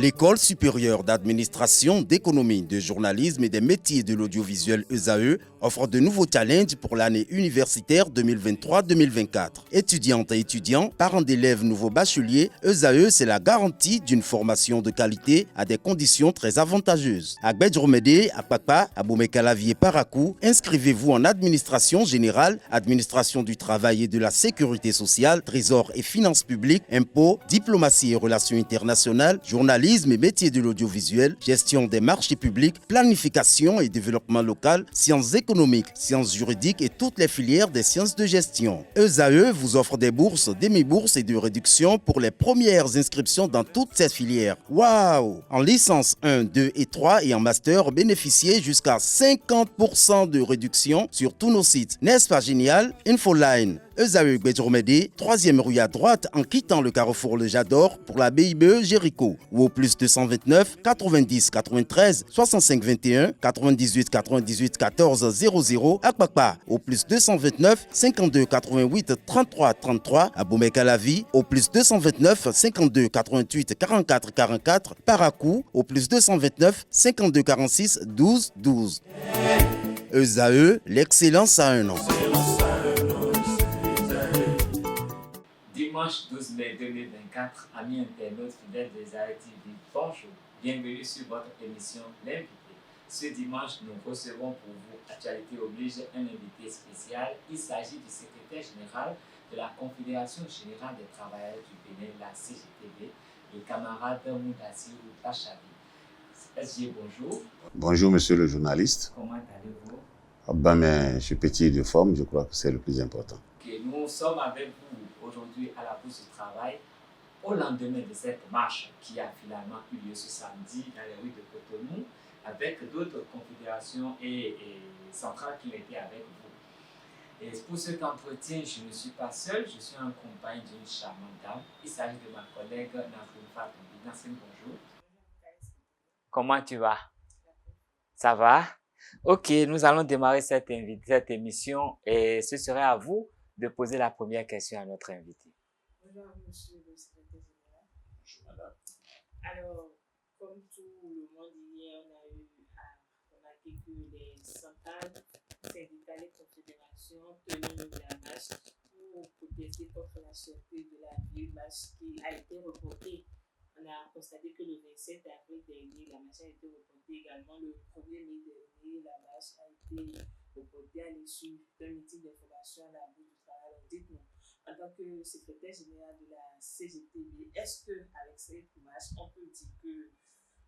L'École supérieure d'administration, d'économie, de journalisme et des métiers de l'audiovisuel ESAE offre de nouveaux challenges pour l'année universitaire 2023-2024. Étudiantes et étudiants, parents d'élèves nouveaux bacheliers, ESAE, c'est la garantie d'une formation de qualité à des conditions très avantageuses. À Gbedjromede, à Papa, à Boumekalavi et Parakou, inscrivez-vous en administration générale, administration du travail et de la sécurité sociale, trésor et finances publiques, impôts, diplomatie et relations internationales, journalisme et métiers de l'audiovisuel, gestion des marchés publics, planification et développement local, sciences économiques, sciences juridiques et toutes les filières des sciences de gestion. ESAE vous offre des bourses, demi-bourses et de réductions pour les premières inscriptions dans toutes ces filières. Waouh! En licence 1, 2 et 3 et en master, bénéficiez jusqu'à 50% de réduction sur tous nos sites. N'est-ce pas génial? Infoline. ESAE Gbedjromede, 3e rue à droite en quittant le carrefour Le Jador pour la BIBE Jéricho ou au plus 229 90 93 65 21 98 98 14 00 à Kpakpa au plus 229 52 88 33 33 à Boumekalavi au plus 229 52 88 44 44 Parakou au plus 229 52 46 12 12. ESAE, l'excellence à un an. Dimanche 12 mai 2024, amis internautes fidèles des ESAE TV, bonjour, bienvenue sur votre émission L'Invité. Ce dimanche, nous recevons pour vous, Actualité oblige, un invité spécial. Il s'agit du secrétaire général de la Confédération générale des travailleurs du Bénin, la CGTB, le camarade Moudassirou Bachavi. SG, bonjour. Bonjour, monsieur le journaliste. Comment allez-vous? Mais je suis petit de forme, je crois que c'est le plus important. Okay, nous sommes avec vous aujourd'hui à la Bourse du Travail, au lendemain de cette marche qui a finalement eu lieu ce samedi dans les rues de Cotonou, avec d'autres confédérations et centrales qui étaient avec vous. Et pour cet entretien, je ne suis pas seul, je suis en compagnie d'une charmante dame. Il s'agit de ma collègue Nasrine Fatou. Nasrine, bonjour. Comment tu vas? Ça va? Ok, nous allons démarrer cette émission et ce serait à vous de poser la première question à notre invité. Bonjour, monsieur le secrétaire général. Bonjour, madame. Alors, comme tout le monde hier, on a remarqué que les centrales syndicales et confédérations tenaient la marche pour protester contre la sortie de la ville marche qui a été reportée. On a constaté que le 27 avril dernier, la marche a été reportée également. Le 1er mai dernier, la marche a été reportée à l'issue d'un meeting d'information à la Bourse du Travail. Alors, dites-nous, en tant que secrétaire général de la CGTB, est-ce qu'avec cette marche, on peut dire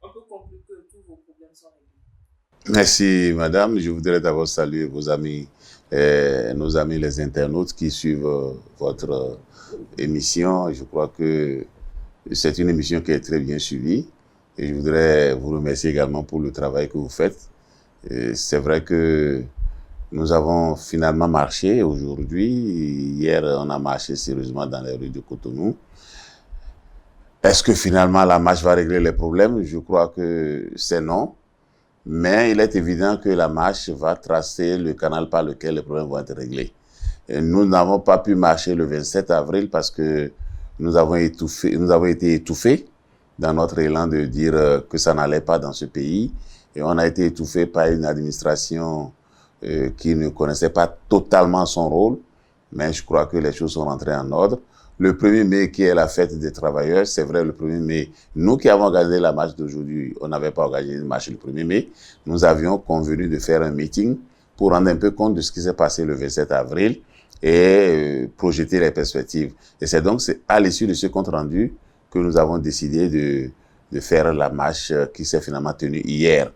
on peut conclure que tous vos problèmes sont réglés? Merci, madame. Je voudrais d'abord saluer vos amis, nos amis les internautes qui suivent votre émission. Je crois que c'est une émission qui est très bien suivie et je voudrais vous remercier également pour le travail que vous faites. C'est vrai que nous avons finalement marché aujourd'hui. Hier, on a marché sérieusement dans les rues de Cotonou. Est-ce que finalement la marche va régler les problèmes? Je crois que c'est non. Mais il est évident que la marche va tracer le canal par lequel les problèmes vont être réglés. Et nous n'avons pas pu marcher le 27 avril parce que nous avons été étouffés dans notre élan de dire que ça n'allait pas dans ce pays. Et on a été étouffés par une administration qui ne connaissait pas totalement son rôle. Mais je crois que les choses sont rentrées en ordre. Le 1er mai, qui est la fête des travailleurs, c'est vrai, le 1er mai, nous qui avons organisé la marche d'aujourd'hui, on n'avait pas organisé une marche le 1er mai. Nous avions convenu de faire un meeting pour rendre un peu compte de ce qui s'est passé le 27 avril et projeter les perspectives. Et c'est donc à l'issue de ce compte rendu que nous avons décidé de faire la marche qui s'est finalement tenue hier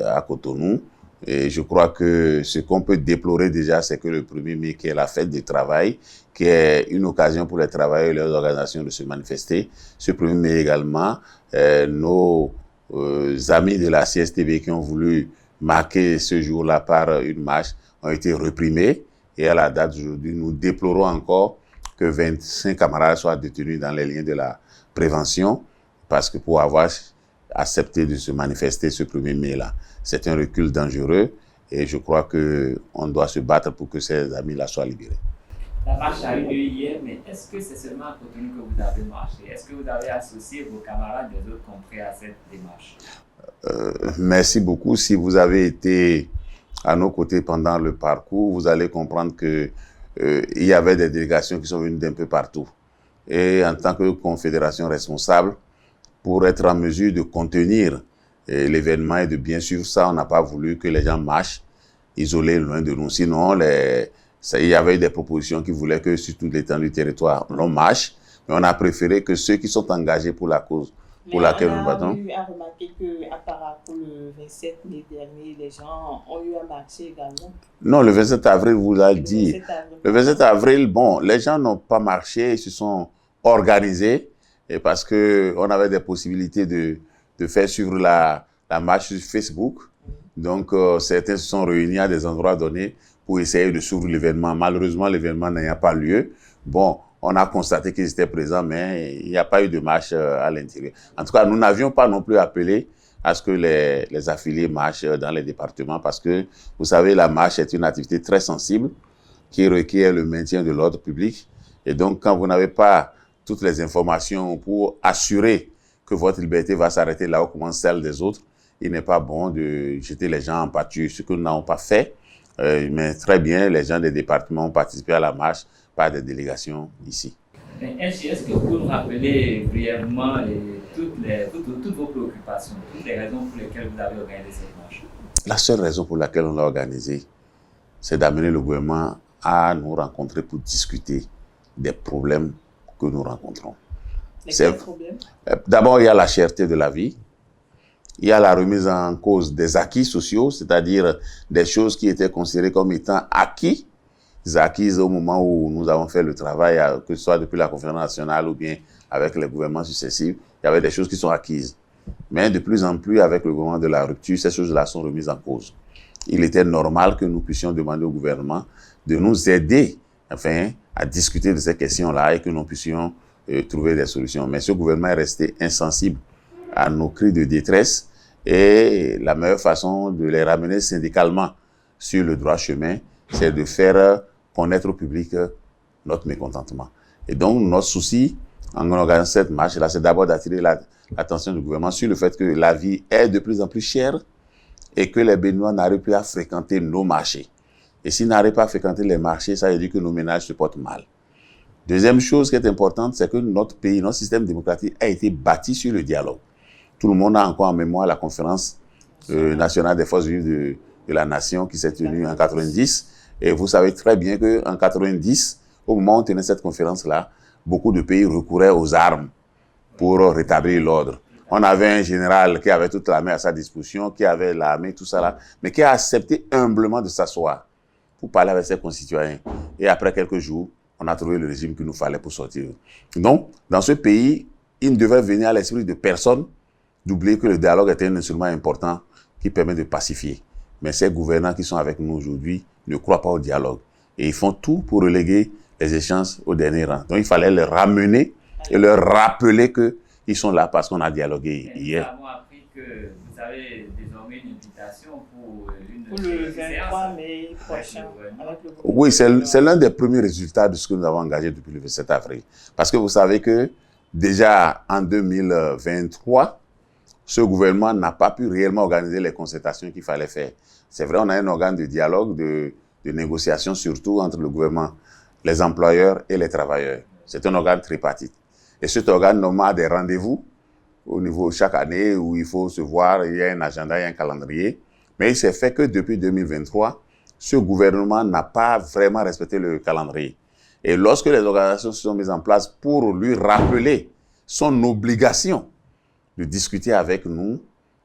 à Cotonou. Et je crois que ce qu'on peut déplorer déjà, c'est que le 1er mai, qui est la fête du travail, qui est une occasion pour les travailleurs et leurs organisations de se manifester. Ce 1er mai également, nos amis de la CSTB qui ont voulu marquer ce jour-là par une marche ont été reprimés. Et à la date d'aujourd'hui, nous déplorons encore que 25 camarades soient détenus dans les liens de la prévention, parce que pour avoir accepté de se manifester ce 1er mai-là, c'est un recul dangereux et je crois qu'on doit se battre pour que ces amis-là soient libérés. La marche a eu lieu hier, mais est-ce que c'est seulement à Cotonou que vous avez marché? Est-ce que vous avez associé vos camarades des autres contrées à cette démarche? Merci beaucoup. Si vous avez été à nos côtés pendant le parcours, vous allez comprendre que il y avait des délégations qui sont venues d'un peu partout. Et en tant que confédération responsable, pour être en mesure de contenir l'événement et de bien suivre ça, on n'a pas voulu que les gens marchent isolés loin de nous. Sinon, il y avait des propositions qui voulaient que sur toute l'étendue du territoire, on marche, mais on a préféré que ceux qui sont engagés pour la cause pour laquelle nous battons. On a eu à remarquer qu'à Parakou, le 27 mai dernier, les gens ont eu à marcher également. Non, le 27 avril, vous l'avez dit. Le 27 avril, bon, les gens n'ont pas marché, ils se sont organisés, et parce qu'on avait des possibilités de faire suivre la marche sur Facebook. Donc, certains se sont réunis à des endroits donnés pour essayer de suivre l'événement. Malheureusement, l'événement n'a pas lieu. Bon, on a constaté qu'ils étaient présents, mais il n'y a pas eu de marche à l'intérieur. En tout cas, nous n'avions pas non plus appelé à ce que les affiliés marchent dans les départements parce que, vous savez, la marche est une activité très sensible qui requiert le maintien de l'ordre public. Et donc, quand vous n'avez pas toutes les informations pour assurer que votre liberté va s'arrêter là où commence celle des autres, il n'est pas bon de jeter les gens en pâture, ce que nous n'avons pas fait. Mais très bien, les gens des départements ont participé à la marche par des délégations ici. Est-ce que vous pouvez nous rappeler brièvement toutes vos préoccupations, toutes les raisons pour lesquelles vous avez organisé cette marche? La seule raison pour laquelle on l'a organisée, c'est d'amener le gouvernement à nous rencontrer pour discuter des problèmes que nous rencontrons. Quels problèmes? D'abord, il y a la cherté de la vie. Il y a la remise en cause des acquis sociaux, c'est-à-dire des choses qui étaient considérées comme étant acquises au moment où nous avons fait le travail, que ce soit depuis la conférence nationale ou bien avec les gouvernements successifs, il y avait des choses qui sont acquises. Mais de plus en plus, avec le gouvernement de la rupture, ces choses-là sont remises en cause. Il était normal que nous puissions demander au gouvernement de nous aider à discuter de ces questions-là et que nous puissions trouver des solutions. Mais ce gouvernement est resté insensible à nos cris de détresse et la meilleure façon de les ramener syndicalement sur le droit chemin, c'est de faire connaître au public notre mécontentement. Et donc, notre souci, en organisant cette marche-là, c'est d'abord d'attirer l'attention du gouvernement sur le fait que la vie est de plus en plus chère et que les Béninois n'arrivent plus à fréquenter nos marchés. Et s'ils n'arrivent pas à fréquenter les marchés, ça veut dire que nos ménages se portent mal. Deuxième chose qui est importante, c'est que notre pays, notre système démocratique a été bâti sur le dialogue. Tout le monde a encore en mémoire la conférence nationale des forces vives de la nation qui s'est tenue en 90. Et vous savez très bien qu'en 90, au moment où on tenait cette conférence-là, beaucoup de pays recouraient aux armes pour rétablir l'ordre. On avait un général qui avait toute l'armée à sa disposition, qui avait l'armée, tout ça là, mais qui a accepté humblement de s'asseoir pour parler avec ses concitoyens. Et après quelques jours, on a trouvé le régime qu'il nous fallait pour sortir. Donc, dans ce pays, il ne devait venir à l'esprit de personne d'oublier que le dialogue est un instrument important qui permet de pacifier. Mais ces gouvernants qui sont avec nous aujourd'hui ne croient pas au dialogue. Et ils font tout pour reléguer les échanges au dernier rang. Donc, il fallait les ramener et leur rappeler qu'ils sont là parce qu'on a dialogué hier. Nous avons appris que vous avez désormais une invitation pour le 23 mai prochain. Oui, c'est l'un des premiers résultats de ce que nous avons engagé depuis le 27 avril. Parce que vous savez que déjà en 2023, ce gouvernement n'a pas pu réellement organiser les concertations qu'il fallait faire. C'est vrai, on a un organe de dialogue, de négociation surtout entre le gouvernement, les employeurs et les travailleurs. C'est un organe tripartite. Et cet organe normalement a des rendez-vous au niveau chaque année où il faut se voir, il y a un agenda, il y a un calendrier. Mais il s'est fait que depuis 2023, ce gouvernement n'a pas vraiment respecté le calendrier. Et lorsque les organisations se sont mises en place pour lui rappeler son obligation de discuter avec nous,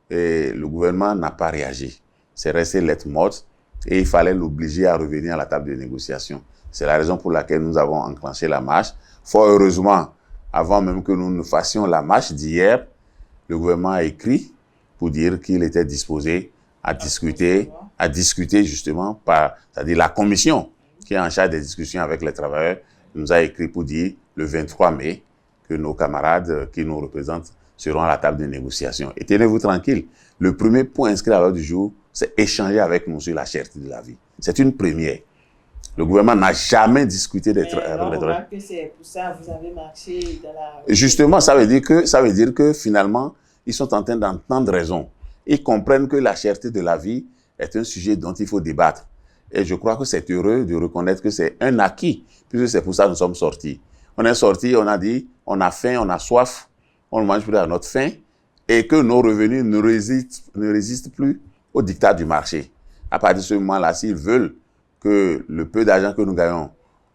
et le gouvernement n'a pas réagi. C'est resté lettre morte et il fallait l'obliger à revenir à la table de négociation. C'est la raison pour laquelle nous avons enclenché la marche. Fort heureusement, avant même que nous ne fassions la marche d'hier, le gouvernement a écrit pour dire qu'il était disposé à discuter justement c'est-à-dire la commission qui est en charge des discussions avec les travailleurs, nous a écrit pour dire le 23 mai que nos camarades qui nous représentent seront à la table de négociation. Et tenez-vous tranquille, le premier point inscrit à l'ordre du jour, c'est échanger avec nous sur la cherté de la vie. C'est une première. Le gouvernement n'a jamais discuté avec les travailleurs. Que c'est pour ça que vous avez marché dans la... Justement, ça veut dire que finalement, ils sont en train d'entendre raison. Ils comprennent que la cherté de la vie est un sujet dont il faut débattre. Et je crois que c'est heureux de reconnaître que c'est un acquis, puisque c'est pour ça que nous sommes sortis. On est sortis, on a dit, on a faim, on a soif, on ne mange plus à notre faim, et que nos revenus ne résistent plus au diktat du marché. À partir de ce moment-là, s'ils veulent que le peu d'argent que nous gagnons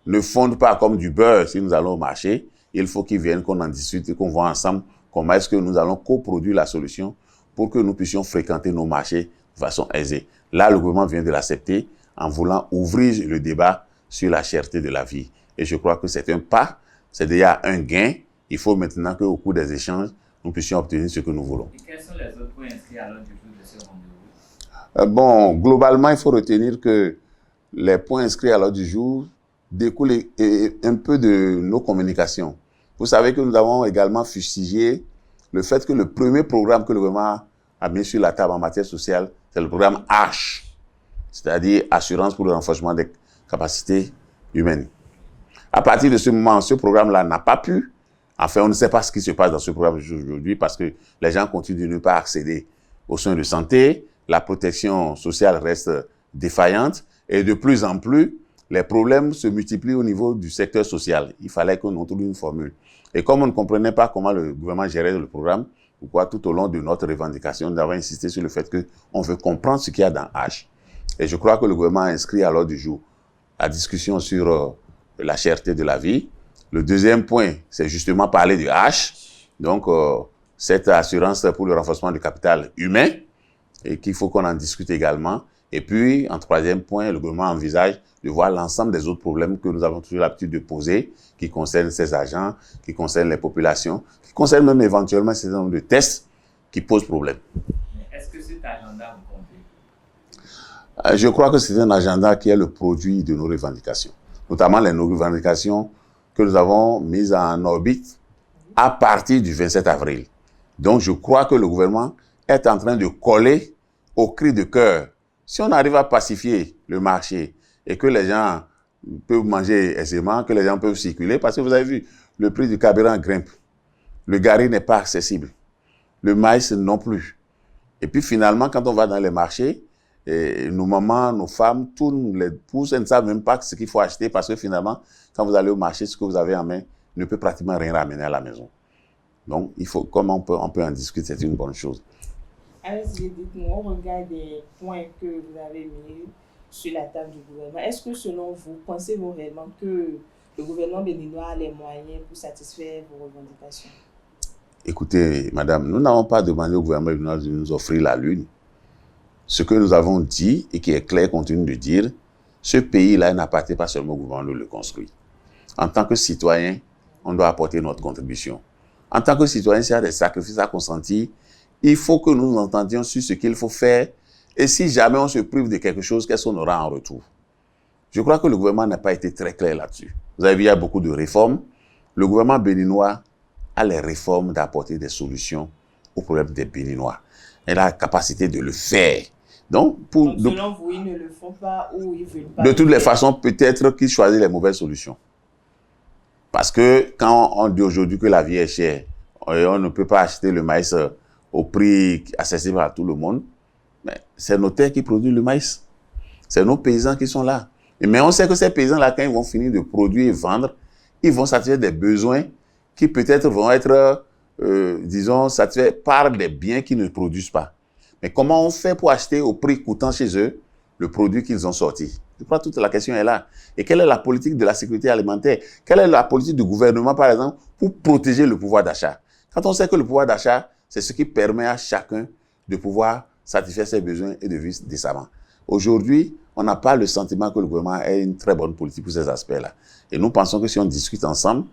ne fonde pas comme du beurre si nous allons au marché, il faut qu'ils viennent, qu'on en discute et qu'on voit ensemble comment est-ce que nous allons coproduire la solution pour que nous puissions fréquenter nos marchés de façon aisée. Là, le gouvernement vient de l'accepter en voulant ouvrir le débat sur la cherté de la vie. Et je crois que c'est un pas, c'est déjà un gain. Il faut maintenant qu'au cours des échanges, nous puissions obtenir ce que nous voulons. Et quels sont les autres points inscrits à l'ordre du jour de ce rendez-vous? Bon, globalement, il faut retenir que les points inscrits à l'ordre du jour découlent un peu de nos communications. Vous savez que nous avons également fustigé le fait que le premier programme que le gouvernement a mis sur la table en matière sociale, c'est le programme H, c'est-à-dire Assurance pour le renforcement des capacités humaines. À partir de ce moment, ce programme-là n'a pas pu. Enfin, on ne sait pas ce qui se passe dans ce programme aujourd'hui parce que les gens continuent de ne pas accéder aux soins de santé, la protection sociale reste défaillante et de plus en plus, les problèmes se multiplient au niveau du secteur social. Il fallait qu'on trouve une formule. Et comme on ne comprenait pas comment le gouvernement gérait le programme, pourquoi tout au long de notre revendication, nous avons insisté sur le fait qu'on veut comprendre ce qu'il y a dans H. Et je crois que le gouvernement a inscrit à l'ordre du jour la discussion sur la cherté de la vie. Le deuxième point, c'est justement parler de H, donc cette assurance pour le renforcement du capital humain, et qu'il faut qu'on en discute également. Et puis, en troisième point, le gouvernement envisage de voir l'ensemble des autres problèmes que nous avons toujours l'habitude de poser, qui concernent ces agents, qui concernent les populations, qui concernent même éventuellement un certain nombre de tests qui posent problème. Est-ce que cet agenda vous convient? Je crois que c'est un agenda qui est le produit de nos revendications, notamment nos revendications que nous avons mises en orbite à partir du 27 avril. Donc, je crois que le gouvernement est en train de coller au cri de cœur. Si on arrive à pacifier le marché et que les gens peuvent manger aisément, que les gens peuvent circuler, parce que vous avez vu, le prix du carburant grimpe. Le gari n'est pas accessible. Le maïs non plus. Et puis finalement, quand on va dans les marchés, nos mamans, nos femmes, tous les pousses, elles ne savent même pas ce qu'il faut acheter parce que finalement, quand vous allez au marché, ce que vous avez en main ne peut pratiquement rien ramener à la maison. Donc, il faut, comme on peut en discuter, c'est une bonne chose. Allez-y, dites-moi, on regarde des points que vous avez mis sur la table du gouvernement. Est-ce que selon vous, pensez-vous réellement que le gouvernement béninois a les moyens pour satisfaire vos revendications? Écoutez, madame, nous n'avons pas demandé au gouvernement béninois de nous offrir la lune. Ce que nous avons dit, et qui est clair, continue de dire, ce pays-là n'appartient pas seulement au gouvernement de le construire. En tant que citoyen, on doit apporter notre contribution. En tant que citoyen, s'il y a des sacrifices à consentir, il faut que nous nous entendions sur ce qu'il faut faire. Et si jamais on se prive de quelque chose, qu'est-ce qu'on aura en retour? Je crois que le gouvernement n'a pas été très clair là-dessus. Vous avez vu, il y a beaucoup de réformes. Le gouvernement béninois a les réformes d'apporter des solutions aux problèmes des Béninois. Il a la capacité de le faire. Donc, selon vous, ils ne le font pas ou ils ne veulent pas? De toutes les façons, peut-être qu'ils choisissent les mauvaises solutions. Parce que quand on dit aujourd'hui que la vie est chère, on ne peut pas acheter le maïs au prix accessible à tout le monde, mais c'est nos terres qui produisent le maïs. C'est nos paysans qui sont là. Mais on sait que ces paysans-là, quand ils vont finir de produire et vendre, ils vont satisfaire des besoins qui peut-être vont être, disons, satisfaits par des biens qu'ils ne produisent pas. Mais comment on fait pour acheter au prix coûtant chez eux le produit qu'ils ont sorti? Je crois que toute la question est là. Et quelle est la politique de la sécurité alimentaire? Quelle est la politique du gouvernement, par exemple, pour protéger le pouvoir d'achat? Quand on sait que le pouvoir d'achat, c'est ce qui permet à chacun de pouvoir satisfaire ses besoins et de vivre décemment. Aujourd'hui, on n'a pas le sentiment que le gouvernement ait une très bonne politique pour ces aspects-là. Et nous pensons que si on discute ensemble,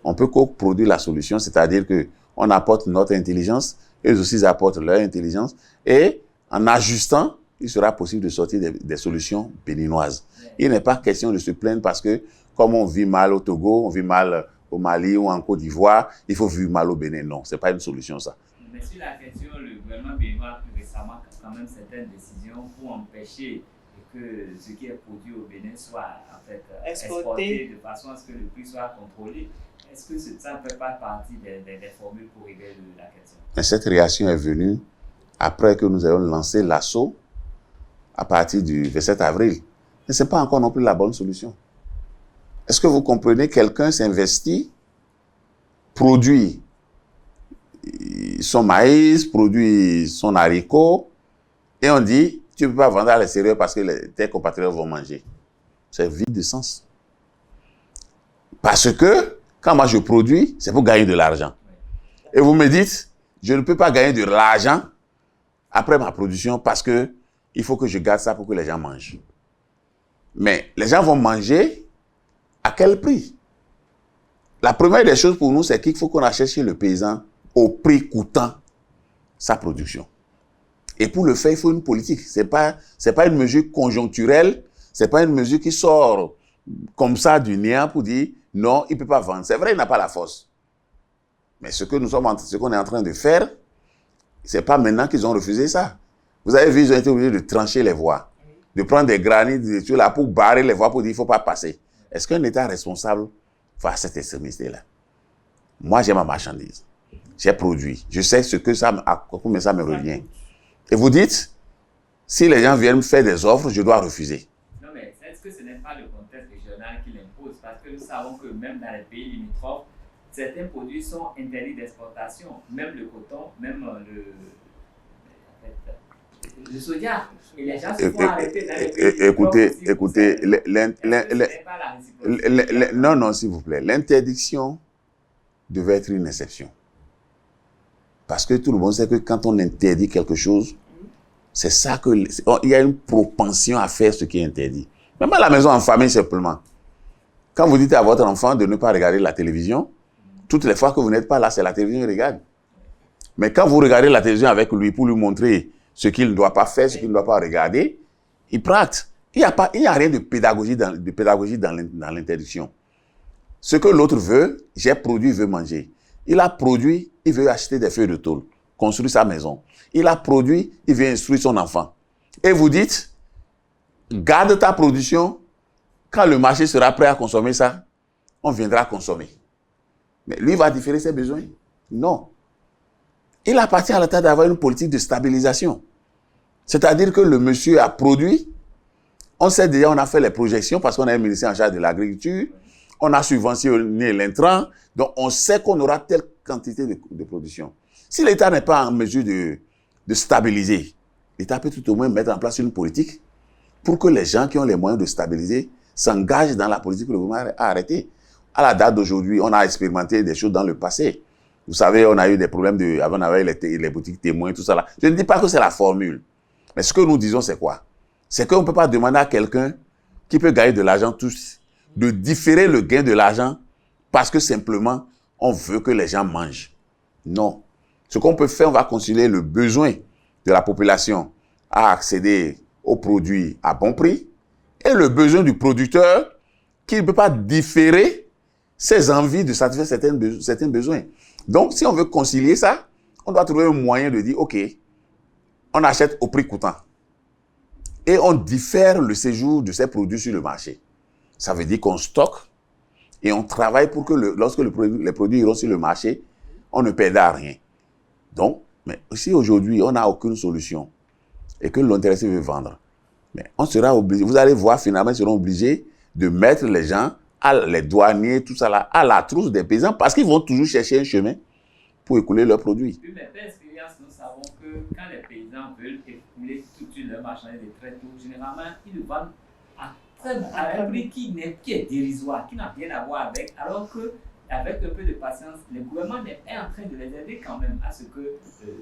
on peut co-produire la solution, c'est-à-dire qu'on apporte notre intelligence, eux aussi ils apportent leur intelligence, et en ajustant, il sera possible de sortir des solutions béninoises. Il n'est pas question de se plaindre parce que, comme on vit mal au Togo, on vit mal au Mali ou en Côte d'Ivoire, il faut vivre mal au Bénin. Non, ce n'est pas une solution, ça. Mais sur la question, le gouvernement béninois a pris récemment quand même certaines décisions pour empêcher et que ce qui est produit au Bénin soit en fait exporté de façon à ce que le prix soit contrôlé. Est-ce que ça ne fait pas partie des formules pour régler la question? Mais cette réaction est venue après que nous ayons lancé l'assaut à partir du 27 avril. Mais ce n'est pas encore non plus la bonne solution. Est-ce que vous comprenez, quelqu'un s'investit, produit son maïs, produit son haricot, et on dit, tu ne peux pas vendre à l'extérieur parce que tes compatriotes vont manger. C'est vide de sens. Parce que, quand moi je produis, c'est pour gagner de l'argent. Et vous me dites, je ne peux pas gagner de l'argent après ma production parce que il faut que je garde ça pour que les gens mangent. Mais les gens vont manger à quel prix? La première des choses pour nous, c'est qu'il faut qu'on achète chez le paysan au prix coûtant sa production. Et pour le faire, il faut une politique. C'est pas une mesure conjoncturelle, c'est pas une mesure qui sort comme ça du néant pour dire non, il ne peut pas vendre. C'est vrai, il n'a pas la force. Mais ce qu'on est en train de faire, c'est pas maintenant qu'ils ont refusé ça. Vous avez vu, ils ont été obligés de trancher les voies, de prendre des granits là pour barrer les voies pour dire qu'il ne faut pas passer. Est-ce qu'un État responsable face à cette extrémité-là? Moi, j'ai ma marchandise. J'ai produit. Je sais combien ça me revient. Et vous dites, si les gens viennent me faire des offres, je dois refuser. Non, mais est-ce que ce n'est pas le contexte régional qui l'impose? Parce que nous savons que même dans les pays limitrophes, certains produits sont interdits d'exportation. Même le coton, même le soja. Et les gens se font arrêter dans les pays Écoutez, non, s'il vous plaît. L'interdiction devait être une exception. Parce que tout le monde sait que quand on interdit quelque chose, c'est ça que... Il y a une propension à faire ce qui est interdit. Même à la maison en famille, simplement. Quand vous dites à votre enfant de ne pas regarder la télévision, toutes les fois que vous n'êtes pas là, c'est la télévision qu'il regarde. Mais quand vous regardez la télévision avec lui pour lui montrer ce qu'il ne doit pas faire, ce qu'il ne doit pas regarder, il prend acte. Il n'y a rien de pédagogie dans l'interdiction. Ce que l'autre veut, j'ai produit, il veut manger. Il a produit, il veut acheter des feuilles de tôle, construire sa maison. Il a produit, il veut instruire son enfant. Et vous dites, garde ta production, quand le marché sera prêt à consommer ça, on viendra consommer. Mais lui va différer ses besoins? Non. Il appartient à l'État d'avoir une politique de stabilisation. C'est-à-dire que le monsieur a produit, on sait déjà, on a fait les projections parce qu'on a un ministère en charge de l'agriculture, on a subventionné l'intrant, donc on sait qu'on aura telle quantité de production. Si l'État n'est pas en mesure de stabiliser, l'État peut tout au moins mettre en place une politique pour que les gens qui ont les moyens de stabiliser s'engagent dans la politique que le gouvernement a arrêtée. À la date d'aujourd'hui, on a expérimenté des choses dans le passé. Vous savez, on a eu des problèmes avant on avait les boutiques témoins, tout ça là. Je ne dis pas que c'est la formule. Mais ce que nous disons, c'est quoi? C'est qu'on ne peut pas demander à quelqu'un qui peut gagner de l'argent tous de différer le gain de l'argent parce que simplement, on veut que les gens mangent. Non. Ce qu'on peut faire, on va concilier le besoin de la population à accéder aux produits à bon prix et le besoin du producteur qui ne peut pas différer ses envies de satisfaire certains besoins. Donc, si on veut concilier ça, on doit trouver un moyen de dire, OK, on achète au prix coûtant et on diffère le séjour de ces produits sur le marché. Ça veut dire qu'on stocke et on travaille pour que lorsque les produits iront sur le marché, on ne perde à rien. Donc, mais si aujourd'hui, on n'a aucune solution et que l'intéressé veut vendre, mais on sera obligé, vous allez voir finalement, ils seront obligés de mettre les gens, les douaniers, tout ça là, à la trousse des paysans parce qu'ils vont toujours chercher un chemin pour écouler leurs produits. Oui, mais par expérience, nous savons que quand les paysans veulent écouler tout de suite leurs marchandises de très tôt, généralement, ils le vendent à un prix qui est dérisoire, qui n'a rien à voir avec, alors que avec un peu de patience, le gouvernement est en train de les aider quand même à ce que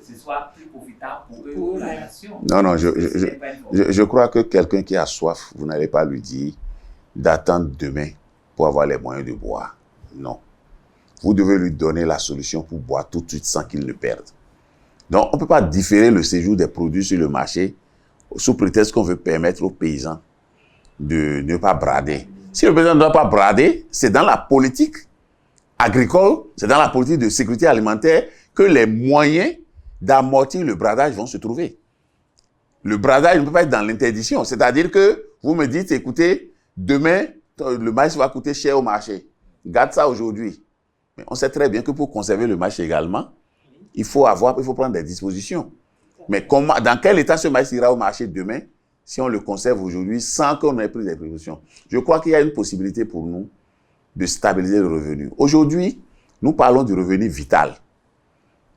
ce soit plus profitable pour eux, pour la nation. Non, je crois que quelqu'un qui a soif, vous n'allez pas lui dire d'attendre demain pour avoir les moyens de boire. Non. Vous devez lui donner la solution pour boire tout de suite sans qu'il ne perde. Donc, on ne peut pas différer le séjour des produits sur le marché sous prétexte qu'on veut permettre aux paysans de ne pas brader. Si le paysan ne doit pas brader, c'est dans la politique agricole, c'est dans la politique de sécurité alimentaire que les moyens d'amortir le bradage vont se trouver. Le bradage ne peut pas être dans l'interdiction. C'est-à-dire que vous me dites, écoutez, demain, le maïs va coûter cher au marché. Garde ça aujourd'hui. Mais on sait très bien que pour conserver le maïs également, il faut prendre des dispositions. Mais dans quel état ce maïs ira au marché demain si on le conserve aujourd'hui sans qu'on ait pris des précautions? Je crois qu'il y a une possibilité pour nous de stabiliser le revenu. Aujourd'hui, nous parlons du revenu vital.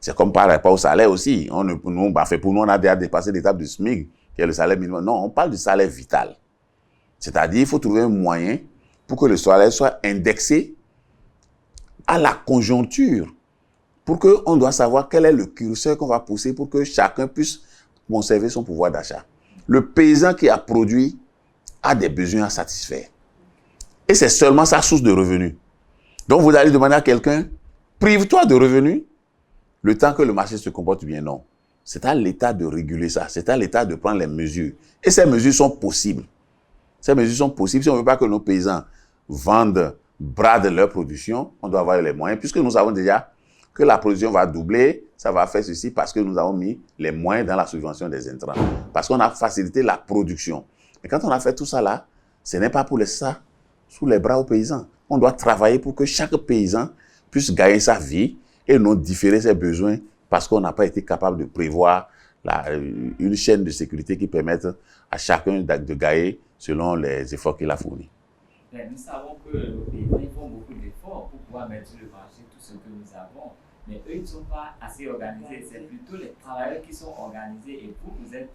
C'est comme par rapport au salaire aussi. Pour nous, on a déjà dépassé l'étape du SMIC, qui est le salaire minimum. Non, on parle du salaire vital. C'est-à-dire qu'il faut trouver un moyen pour que le salaire soit indexé à la conjoncture. Pour qu'on doit savoir quel est le curseur qu'on va pousser pour que chacun puisse conserver son pouvoir d'achat. Le paysan qui a produit a des besoins à satisfaire. Et c'est seulement sa source de revenus. Donc vous allez demander à quelqu'un, prive-toi de revenus, le temps que le marché se comporte bien. Non. C'est à l'État de réguler ça. C'est à l'État de prendre les mesures. Et ces mesures sont possibles. Ces mesures sont possibles. Si on ne veut pas que nos paysans bradent leur production, on doit avoir les moyens. Puisque nous savons déjà que la production va doubler, ça va faire ceci parce que nous avons mis les moyens dans la subvention des intrants. Parce qu'on a facilité la production. Mais quand on a fait tout ça là, ce n'est pas pour laisser ça sous les bras aux paysans. On doit travailler pour que chaque paysan puisse gagner sa vie et non différer ses besoins parce qu'on n'a pas été capable de prévoir une chaîne de sécurité qui permette à chacun de gagner selon les efforts qu'il a fournis. Nous savons que nos paysans font beaucoup d'efforts pour pouvoir mettre sur le marché tout ce que nous avons, mais eux ne sont pas assez organisés. C'est plutôt les travailleurs qui sont organisés. Et vous êtes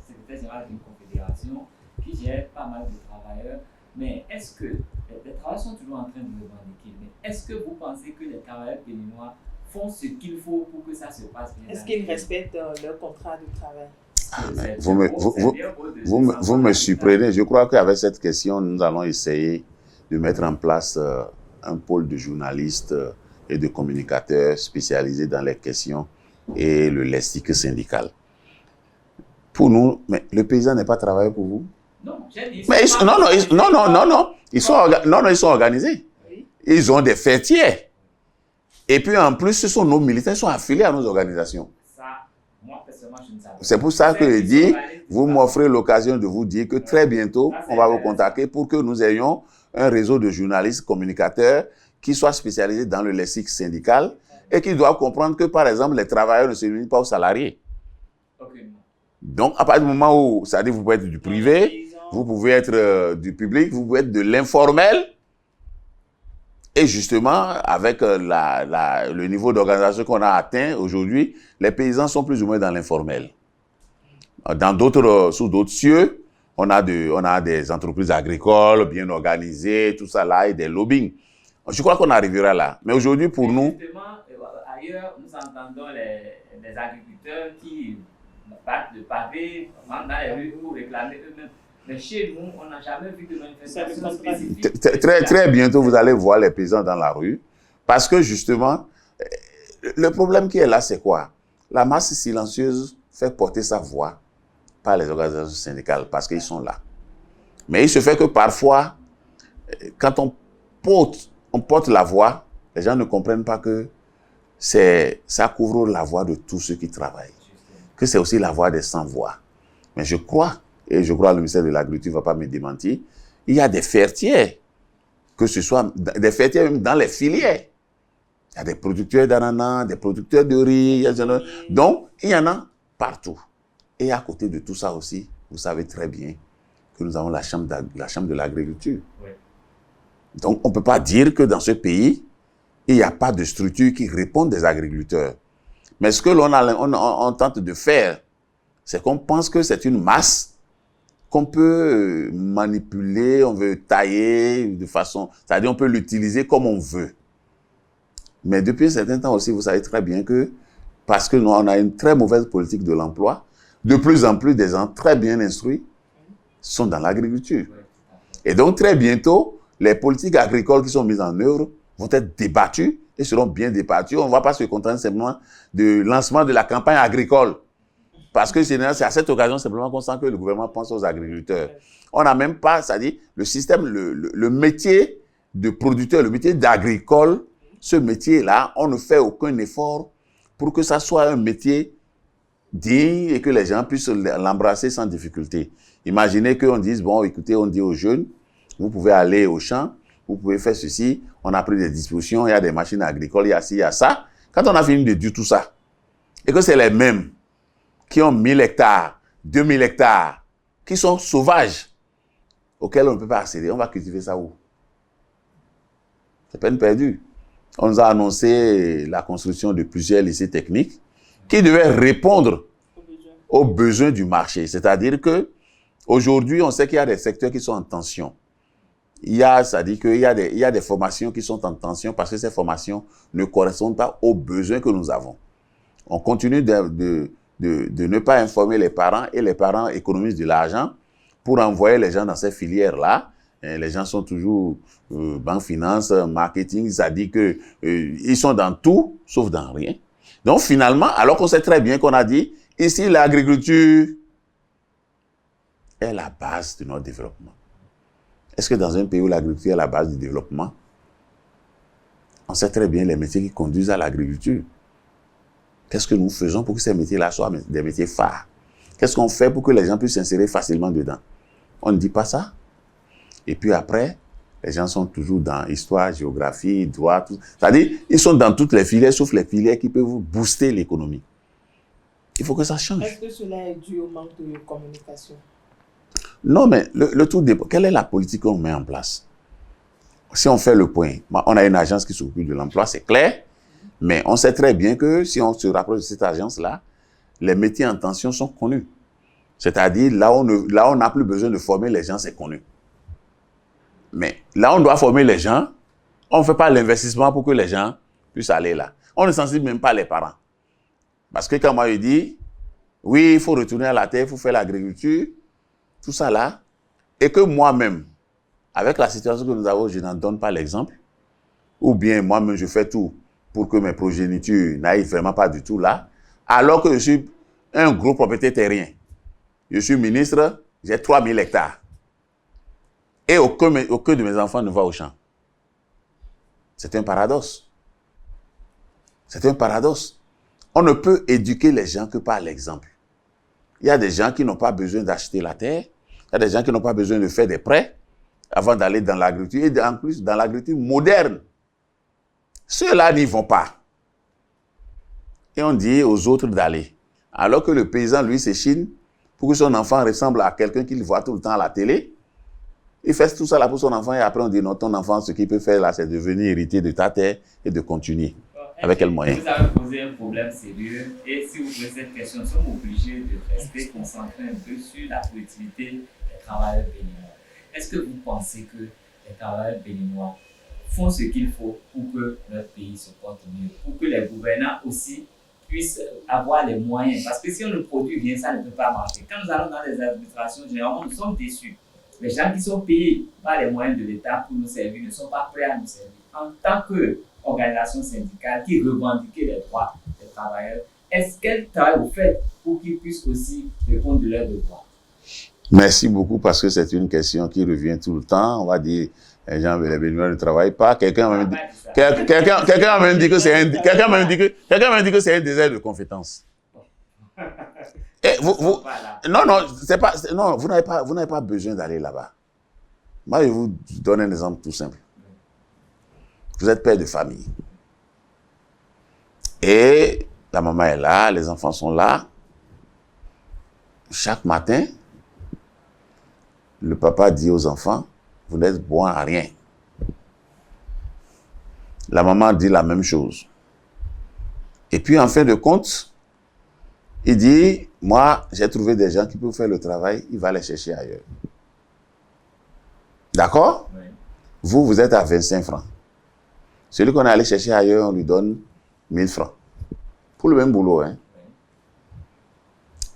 secrétaire général d'une confédération qui gère pas mal de travailleurs. Mais est-ce que les travailleurs sont toujours en train de revendiquer, mais est-ce que vous pensez que les travailleurs béninois font ce qu'il faut pour que ça se passe bien? Est-ce qu'ils respectent leur contrat de travail? Vous me surprenez. Je crois qu'avec cette question, nous allons essayer de mettre en place un pôle de journalistes et de communicateurs spécialisés dans les questions et le lexique syndical. Pour nous, mais le paysan n'est pas travailleur pour vous? Non, j'ai dit. Mais non. Ils sont organisés. Oui. Ils ont des fertiers. Et puis en plus, ce sont nos militants, ils sont affiliés à nos organisations. C'est pour ça que je dis, vous m'offrez l'occasion de vous dire que très bientôt, on va vous contacter pour que nous ayons un réseau de journalistes, communicateurs qui soient spécialisés dans le lexique syndical et qui doivent comprendre que, par exemple, les travailleurs ne se limitent pas aux salariés. Donc, à partir du moment où, c'est-à-dire vous pouvez être du privé, vous pouvez être du public, vous pouvez être de l'informel. Et justement, avec le niveau d'organisation qu'on a atteint aujourd'hui, les paysans sont plus ou moins dans l'informel. Sous d'autres cieux, on a des entreprises agricoles bien organisées, tout ça là, et des lobbying. Je crois qu'on arrivera là. Mais aujourd'hui, pour nous... Justement, ailleurs, nous entendons les agriculteurs qui battent le pavé dans les rues pour réclamer eux-mêmes. Mais chez nous, on n'a jamais vu de manifestation spécifique. Très bientôt, vous allez voir les paysans dans la rue. Parce que justement, le problème qui est là, c'est quoi? La masse silencieuse fait porter sa voix par les organisations syndicales parce qu'ils sont là. Mais il se fait que parfois, quand on porte la voix, les gens ne comprennent pas que ça couvre la voix de tous ceux qui travaillent. Que c'est aussi la voix des sans-voix. Mais je crois et je crois que le ministère de l'Agriculture ne va pas me démentir, il y a des fertiers, que ce soit des fertiers même dans les filières. Il y a des producteurs d'ananas, des producteurs de riz, donc il y en a partout. Et à côté de tout ça aussi, vous savez très bien que nous avons la chambre de l'agriculture. Oui. Donc on ne peut pas dire que dans ce pays, il n'y a pas de structure qui répond des agriculteurs. Mais ce que on tente de faire, c'est qu'on pense que c'est une masse qu'on peut manipuler, on veut tailler de façon... C'est-à-dire on peut l'utiliser comme on veut. Mais depuis un certain temps aussi, vous savez très bien que, parce que nous, on a une très mauvaise politique de l'emploi, de plus en plus des gens très bien instruits sont dans l'agriculture. Et donc très bientôt, les politiques agricoles qui sont mises en œuvre vont être débattues et seront bien débattues. On ne va pas se contenter simplement du lancement de la campagne agricole. Parce que c'est à cette occasion simplement qu'on sent que le gouvernement pense aux agriculteurs. On n'a même pas, c'est-à-dire le système, le métier de producteur, le métier d'agricole, ce métier-là, on ne fait aucun effort pour que ça soit un métier digne et que les gens puissent l'embrasser sans difficulté. Imaginez qu'on dise, bon, écoutez, on dit aux jeunes, vous pouvez aller au champ, vous pouvez faire ceci, on a pris des dispositions, il y a des machines agricoles, il y a ci, il y a ça. Quand on a fini de dire tout ça, et que c'est les mêmes qui ont 1000 hectares, 2000 hectares, qui sont sauvages, auxquels on ne peut pas accéder, on va cultiver ça où? C'est peine perdue. On nous a annoncé la construction de plusieurs lycées techniques qui devaient répondre aux besoins du marché. C'est-à-dire que aujourd'hui, on sait qu'il y a des secteurs qui sont en tension. C'est-à-dire qu'il y a des formations qui sont en tension parce que ces formations ne correspondent pas aux besoins que nous avons. On continue de ne pas informer les parents et les parents économisent de l'argent pour envoyer les gens dans ces filières-là. Et les gens sont toujours banque, finance, marketing, ça dit que ils sont dans tout sauf dans rien. Donc finalement, alors qu'on sait très bien qu'on a dit, ici l'agriculture est la base de notre développement. Est-ce que dans un pays où l'agriculture est la base du développement, on sait très bien les métiers qui conduisent à l'agriculture? Qu'est-ce que nous faisons pour que ces métiers-là soient des métiers phares? Qu'est-ce qu'on fait pour que les gens puissent s'insérer facilement dedans? On ne dit pas ça. Et puis après, les gens sont toujours dans histoire, géographie, droit, tout. C'est-à-dire, ils sont dans toutes les filières, sauf les filières qui peuvent booster l'économie. Il faut que ça change. Est-ce que cela est dû au manque de communication? Non, mais le tout dépend. Quelle est la politique qu'on met en place? Si on fait le point, on a une agence qui s'occupe de l'emploi, c'est clair, mais on sait très bien que si on se rapproche de cette agence-là, les métiers en tension sont connus. C'est-à-dire, là on n'a plus besoin de former les gens, c'est connu. Mais là, on doit former les gens, on ne fait pas l'investissement pour que les gens puissent aller là. On ne sensibilise même pas les parents. Parce que quand moi je dis, oui, il faut retourner à la terre, il faut faire l'agriculture, tout ça là, et que moi-même, avec la situation que nous avons, je n'en donne pas l'exemple, ou bien moi-même je fais tout pour que mes progénitures n'aillent vraiment pas du tout là, alors que je suis un gros propriétaire terrien. Je suis ministre, j'ai 3000 hectares. Et aucun de mes enfants ne va au champ. C'est un paradoxe. C'est un paradoxe. On ne peut éduquer les gens que par l'exemple. Il y a des gens qui n'ont pas besoin d'acheter la terre. Il y a des gens qui n'ont pas besoin de faire des prêts avant d'aller dans l'agriculture. Et en plus, dans l'agriculture moderne. Ceux-là n'y vont pas. Et on dit aux autres d'aller. Alors que le paysan, lui, s'échine pour que son enfant ressemble à quelqu'un qu'il voit tout le temps à la télé. Il fait tout ça là pour son enfant et après on dit non, ton enfant, ce qu'il peut faire là, c'est de venir hériter de ta terre et de continuer. Avec quel moyen? Vous avez posé un problème sérieux et si vous posez cette question, nous sommes obligés de rester concentrés un peu sur la productivité des travailleurs béninois. Est-ce que vous pensez que les travailleurs béninois font ce qu'il faut pour que leur pays se porte mieux, pour que les gouvernants aussi puissent avoir les moyens? Parce que si on ne produit rien, ça ne peut pas marcher. Quand nous allons dans les administrations, généralement, nous sommes déçus. Les gens qui sont payés par les moyens de l'État pour nous servir ne sont pas prêts à nous servir. En tant qu'organisation syndicale qui revendique les droits des travailleurs, quel travail vous faites pour qu'ils puissent aussi répondre de leurs devoirs? Merci beaucoup parce que c'est une question qui revient tout le temps. On va dire, les gens, les bénévoles ne travaillent pas. Quelqu'un m'a même dit que c'est un désert de compétences. Et non, vous n'avez pas besoin d'aller là-bas. Moi, je vous donne un exemple tout simple. Vous êtes père de famille. Et la maman est là, les enfants sont là. Chaque matin, le papa dit aux enfants, vous n'êtes bons à rien. La maman dit la même chose. Et puis, en fin de compte, il dit, moi, j'ai trouvé des gens qui peuvent faire le travail, il va les chercher ailleurs. D'accord? Oui. Vous êtes à 25 francs. Celui qu'on est allé chercher ailleurs, on lui donne 1000 francs. Pour le même boulot. Hein? Oui.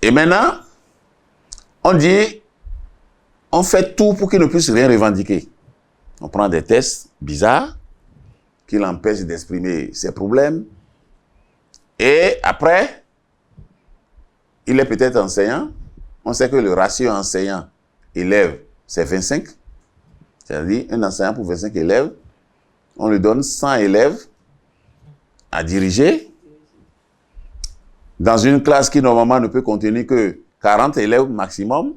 Et maintenant, on dit, on fait tout pour qu'il ne puisse rien revendiquer. On prend des tests bizarres qui l'empêchent d'exprimer ses problèmes. Et après, il est peut-être enseignant. On sait que le ratio enseignant-élève, c'est 25. C'est-à-dire, un enseignant pour 25 élèves, on lui donne 100 élèves à diriger. dans une classe qui normalement ne peut contenir que 40 élèves maximum,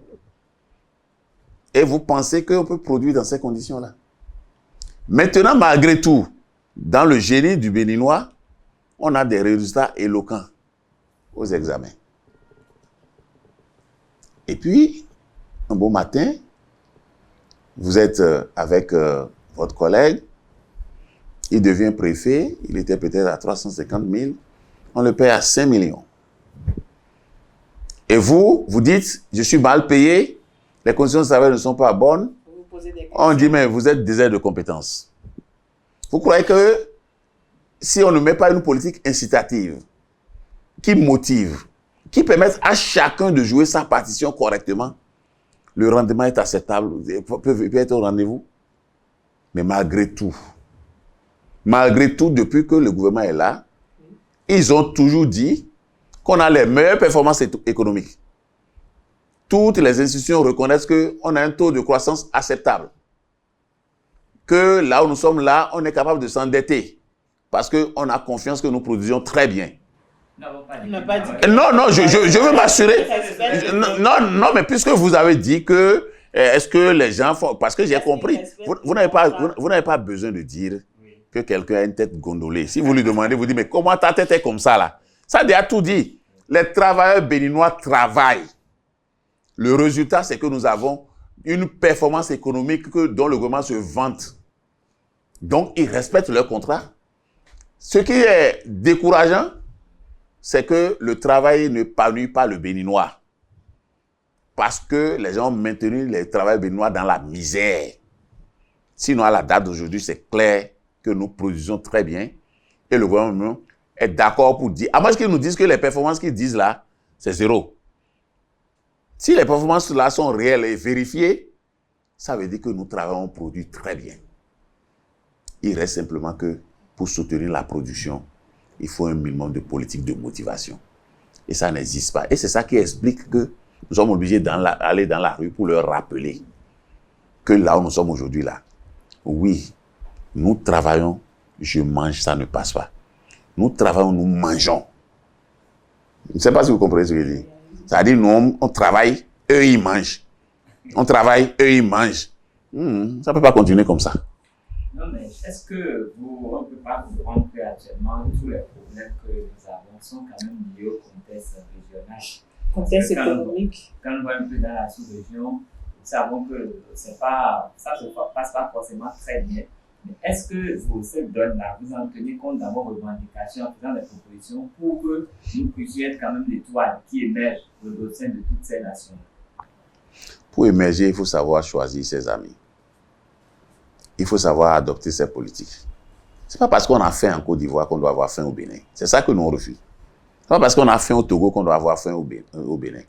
et vous pensez qu'on peut produire dans ces conditions-là. Maintenant, malgré tout, dans le génie du Béninois, on a des résultats éloquents aux examens. Et puis, un beau matin, vous êtes avec votre collègue, il devient préfet, il était peut-être à 350 000, on le paye à 5 millions. Et vous, vous dites, je suis mal payé, les conditions de travail ne sont pas bonnes. On dit, mais vous êtes désert de compétences. Vous croyez que si on ne met pas une politique incitative, qui motive, qui permette à chacun de jouer sa partition correctement, le rendement est acceptable, peut être au rendez-vous. Mais malgré tout, depuis que le gouvernement est là, ils ont toujours dit qu'on a les meilleures performances économiques. Toutes les institutions reconnaissent qu'on a un taux de croissance acceptable. Que là où nous sommes là, on est capable de s'endetter. Parce qu'on a confiance que nous produisons très bien. Non, je veux m'assurer. Non, mais puisque vous avez dit que, est-ce que les gens font... Parce que j'ai compris. Vous n'avez pas besoin de dire que quelqu'un a une tête gondolée. Si vous lui demandez, vous dites, mais comment ta tête est comme ça là? Ça a déjà tout dit. Les travailleurs béninois travaillent. Le résultat, c'est que nous avons une performance économique dont le gouvernement se vante. Donc, ils respectent leur contrat. Ce qui est décourageant, c'est que le travail ne n'épanouit pas le Béninois. Parce que les gens ont maintenu les travailleurs béninois dans la misère. Sinon, à la date d'aujourd'hui, c'est clair que nous produisons très bien. Et le gouvernement est d'accord pour dire... À moins qu'ils nous disent que les performances qu'ils disent là, c'est zéro. Si les performances là sont réelles et vérifiées, ça veut dire que nous travaillons, on produit très bien. Il reste simplement que pour soutenir la production, il faut un minimum de politique de motivation. Et ça n'existe pas. Et c'est ça qui explique que nous sommes obligés d'aller dans la rue pour leur rappeler que là où nous sommes aujourd'hui là, oui, nous travaillons, je mange, ça ne passe pas. Nous travaillons, nous mangeons. Je ne sais pas si vous comprenez ce que je dis. C'est-à-dire, nous, on travaille, eux, ils mangent. On travaille, eux, ils mangent. Ça ne peut pas continuer comme ça. Non, mais est-ce que on ne peut pas comprendre qu'actuellement, tous les problèmes que nous avons sont quand même liés au contexte régional? Contexte économique. Quand on va un peu dans la sous-région, nous savons que ça ne se passe pas forcément très bien. Mais est-ce que cette donne-là, vous en tenez compte dans vos revendications en faisant des propositions pour que nous puissions être quand même l'étoile qui émerge au sein de toutes ces nations? Pour émerger, il faut savoir choisir ses amis. Il faut savoir adopter ses politiques. Ce n'est pas parce qu'on a faim en Côte d'Ivoire qu'on doit avoir faim au Bénin. C'est ça que nous on refuse. Ce n'est pas parce qu'on a faim au Togo qu'on doit avoir faim au Bénin.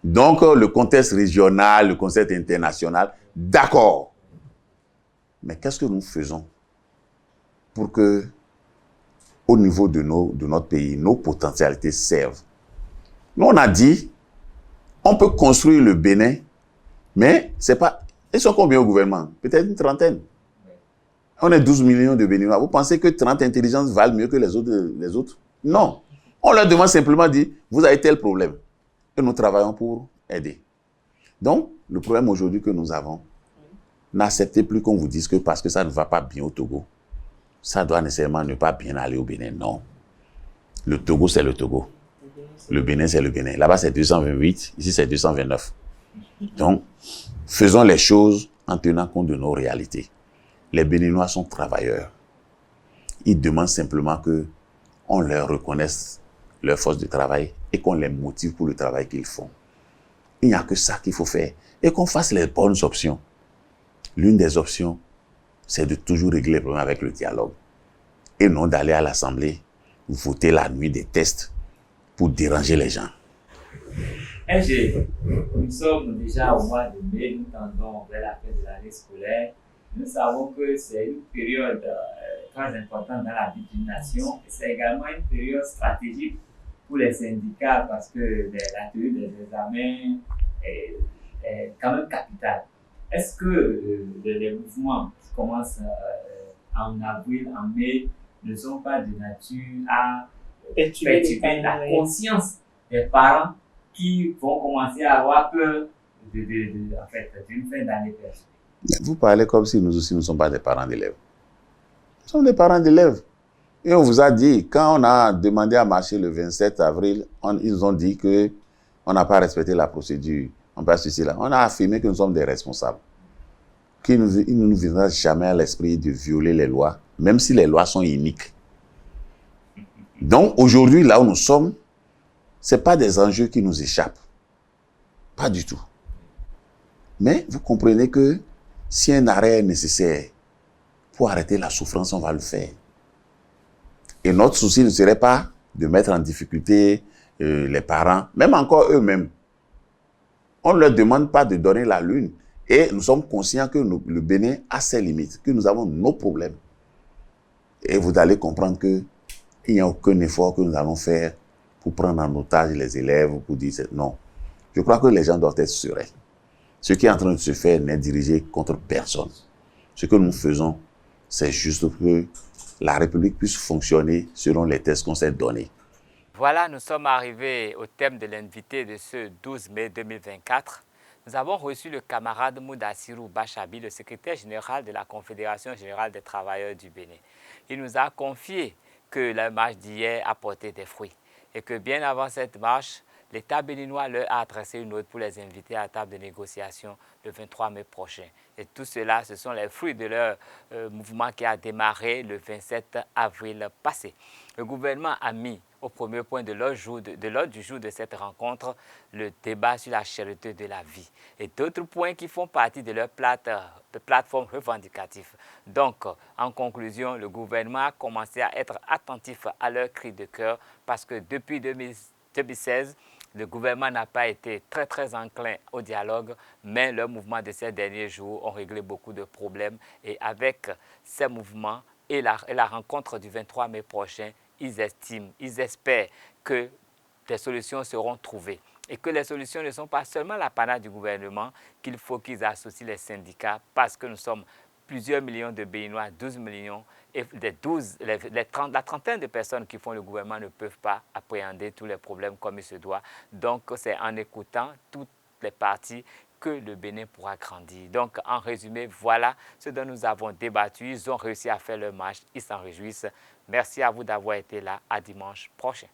Donc, le contexte régional, le contexte international, d'accord. Mais qu'est-ce que nous faisons pour que, au niveau de notre pays, nos potentialités servent? Nous, on a dit, on peut construire le Bénin, mais c'est pas... Ils sont combien au gouvernement? Peut-être une trentaine. On est 12 millions de Béninois. Vous pensez que 30 intelligences valent mieux que les autres? Non. On leur demande simplement de dire, vous avez tel problème. Et nous travaillons pour aider. Donc, le problème aujourd'hui que nous avons, n'acceptez plus qu'on vous dise que parce que ça ne va pas bien au Togo, ça doit nécessairement ne pas bien aller au Bénin. Non. Le Togo, c'est le Togo. Le Bénin, c'est le Bénin. Là-bas, c'est 228. Ici, c'est 229. Donc, faisons les choses en tenant compte de nos réalités. Les Béninois sont travailleurs. Ils demandent simplement qu'on leur reconnaisse leur force de travail et qu'on les motive pour le travail qu'ils font. Il n'y a que ça qu'il faut faire. Et qu'on fasse les bonnes options. L'une des options, c'est de toujours régler les problèmes avec le dialogue. Et non d'aller à l'Assemblée, voter la nuit des tests pour déranger les gens. Nous sommes déjà au mois de mai, nous tendons vers la fin de l'année scolaire. Nous savons que c'est une période très importante dans la vie d'une nation et c'est également une période stratégique pour les syndicats parce que la tenue des examens est quand même capitale. Est-ce que les mouvements qui commencent en avril, en mai, ne sont pas de nature à perturber la conscience des parents qui vont commencer à avoir peur en fait, d'une fin d'année perturbée. Vous parlez comme si nous aussi ne sommes pas des parents d'élèves. Nous sommes des parents d'élèves. Et on vous a dit, quand on a demandé à marcher le 27 avril, ils nous ont dit qu'on n'a pas respecté la procédure. On a affirmé que nous sommes des responsables. Il ne nous viendra jamais à l'esprit de violer les lois, même si les lois sont iniques. Donc aujourd'hui, là où nous sommes, ce n'est pas des enjeux qui nous échappent. Pas du tout. Mais vous comprenez que si un arrêt est nécessaire pour arrêter la souffrance, on va le faire. Et notre souci ne serait pas de mettre en difficulté les parents, même encore eux-mêmes. On ne leur demande pas de donner la lune. Et nous sommes conscients que le Bénin a ses limites, que nous avons nos problèmes. Et vous allez comprendre qu'il n'y a aucun effort que nous allons faire pour prendre en otage les élèves, pour dire non. Je crois que les gens doivent être sereins. Ce qui est en train de se faire n'est dirigé contre personne. Ce que nous faisons, c'est juste que la République puisse fonctionner selon les tests qu'on s'est donnés. Voilà, nous sommes arrivés au thème de l'invité de ce 12 mai 2024. Nous avons reçu le camarade Moudassirou Bachabi, le secrétaire général de la Confédération générale des travailleurs du Bénin. Il nous a confié que la marche d'hier a porté des fruits et que bien avant cette marche, l'État béninois leur a adressé une note pour les inviter à la table de négociation le 23 mai prochain. Et tout cela, ce sont les fruits de leur mouvement qui a démarré le 27 avril passé. Le gouvernement a mis au premier point de l'ordre du jour de cette rencontre le débat sur la cherté de la vie et d'autres points qui font partie de leur plateforme revendicative. Donc, en conclusion, le gouvernement a commencé à être attentif à leurs cris de cœur parce que depuis 2016, le gouvernement n'a pas été très enclin au dialogue, mais le mouvement de ces derniers jours ont réglé beaucoup de problèmes. Et avec ces mouvements et la rencontre du 23 mai prochain, ils espèrent que des solutions seront trouvées. Et que les solutions ne sont pas seulement l'apanage du gouvernement, qu'il faut qu'ils associent les syndicats parce que nous sommes plusieurs millions de Béninois, 12 millions, et la trentaine de personnes qui font le gouvernement ne peuvent pas appréhender tous les problèmes comme il se doit. Donc, c'est en écoutant toutes les parties que le Bénin pourra grandir. Donc, en résumé, voilà ce dont nous avons débattu. Ils ont réussi à faire leur marche. Ils s'en réjouissent. Merci à vous d'avoir été là. À dimanche prochain.